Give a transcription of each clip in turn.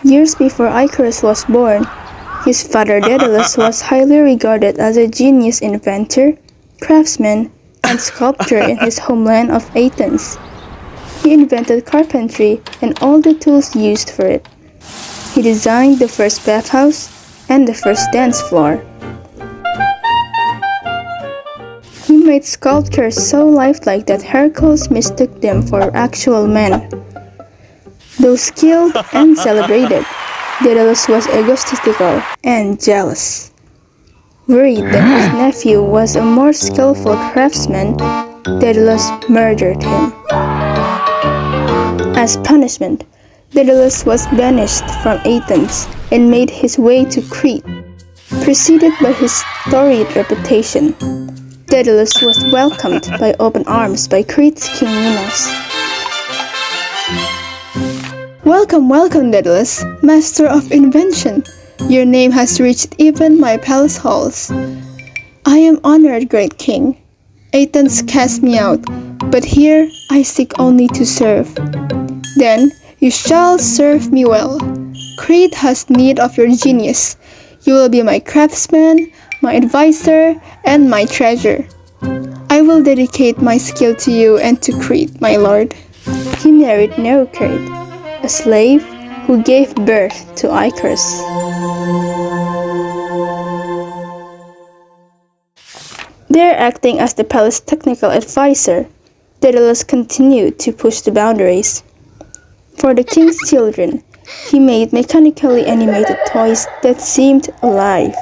Years before Icarus was born, his father Daedalus was highly regarded as a genius inventor, craftsman, and sculptor in his homeland of Athens. He invented carpentry and all the tools used for it. He designed the first bathhouse and the first dance floor. He made sculptures so lifelike that Hercules mistook them for actual men. Though skilled and celebrated, Daedalus was egotistical and jealous. Worried that his nephew was a more skillful craftsman, Daedalus murdered him. As punishment, Daedalus was banished from Athens and made his way to Crete. Preceded by his storied reputation, Daedalus was welcomed by open arms by Crete's King Minos. "Welcome, welcome, Daedalus, master of invention. Your name has reached even my palace halls. I am honored, great king. Athens cast me out, but here I seek only to serve. Then you shall serve me well. Crete has need of your genius. You will be my craftsman, my advisor, and my treasure. I will dedicate my skill to you and to Crete, my lord." He married Crete, a slave who gave birth to Icarus. There, acting as the palace technical advisor, Daedalus continued to push the boundaries. For the king's children, he made mechanically animated toys that seemed alive.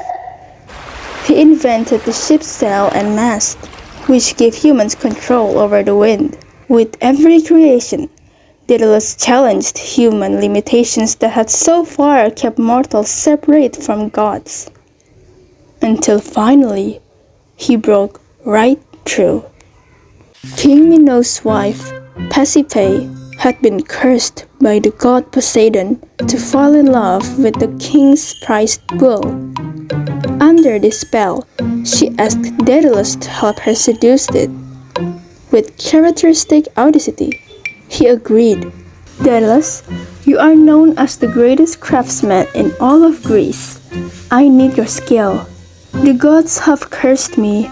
He invented the ship's sail and mast, which gave humans control over the wind. With every creation, Daedalus challenged human limitations that had so far kept mortals separate from gods. Until finally, he broke right through. King Minos' wife, Pasiphae, had been cursed by the god Poseidon to fall in love with the king's prized bull. Under this spell, she asked Daedalus to help her seduce it. With characteristic audacity, he agreed. "Daedalus, you are known as the greatest craftsman in all of Greece. I need your skill. The gods have cursed me.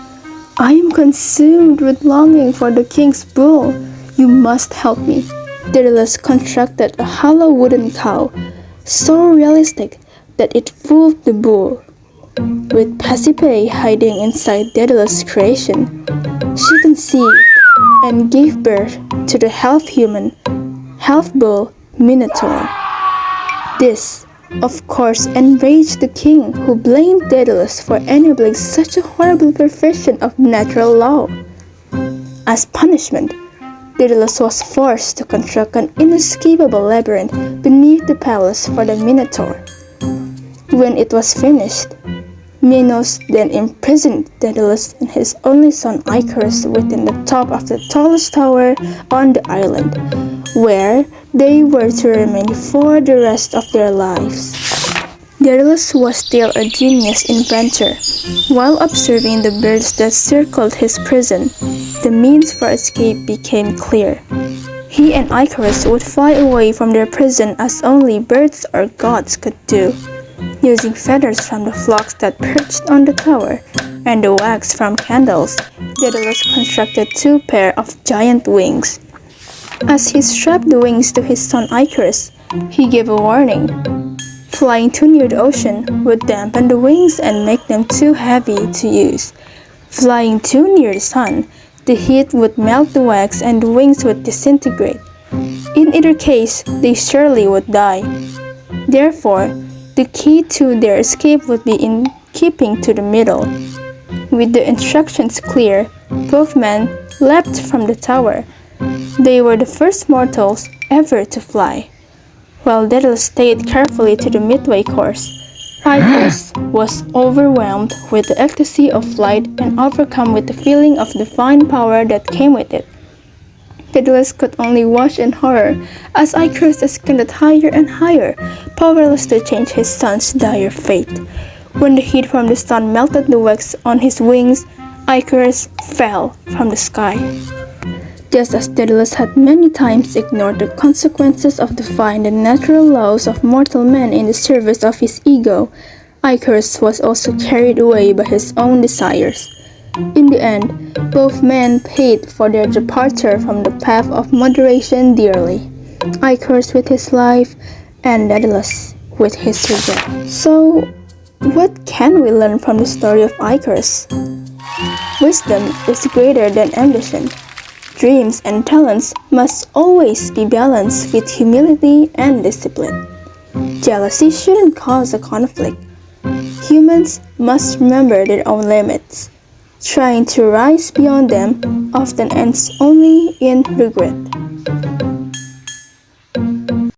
I am consumed with longing for the king's bull. You must help me." Daedalus constructed a hollow wooden cow, so realistic that it fooled the bull. With Pasiphae hiding inside Daedalus' creation, she conceived and gave birth to the half-human, half-bull Minotaur. This, of course, enraged the king, who blamed Daedalus for enabling such a horrible perversion of natural law. As punishment, Daedalus was forced to construct an inescapable labyrinth beneath the palace for the Minotaur. When it was finished, Minos then imprisoned Daedalus and his only son Icarus within the top of the tallest tower on the island, where they were to remain for the rest of their lives. Daedalus was still a genius inventor. While observing the birds that circled his prison, the means for escape became clear. He and Icarus would fly away from their prison as only birds or gods could do. Using feathers from the flocks that perched on the tower and the wax from candles, Daedalus constructed 2 pairs of giant wings. As he strapped the wings to his son Icarus, he gave a warning. Flying too near the ocean would dampen the wings and make them too heavy to use. Flying too near the sun, the heat would melt the wax and the wings would disintegrate. In either case, they surely would die. Therefore, the key to their escape would be in keeping to the middle. With the instructions clear, both men leapt from the tower. They were the first mortals ever to fly. While Daedalus stayed carefully to the midway course, Icarus was overwhelmed with the ecstasy of flight and overcome with the feeling of divine power that came with it. Daedalus could only watch in horror as Icarus ascended higher and higher, powerless to change his son's dire fate. When the heat from the sun melted the wax on his wings, Icarus fell from the sky. Just as Daedalus had many times ignored the consequences of defying the natural laws of mortal man in the service of his ego, Icarus was also carried away by his own desires. In the end, both men paid for their departure from the path of moderation dearly, Icarus with his life and Daedalus with his regret. So, what can we learn from the story of Icarus? Wisdom is greater than ambition. Dreams and talents must always be balanced with humility and discipline. Jealousy shouldn't cause a conflict. Humans must remember their own limits. Trying to rise beyond them often ends only in regret.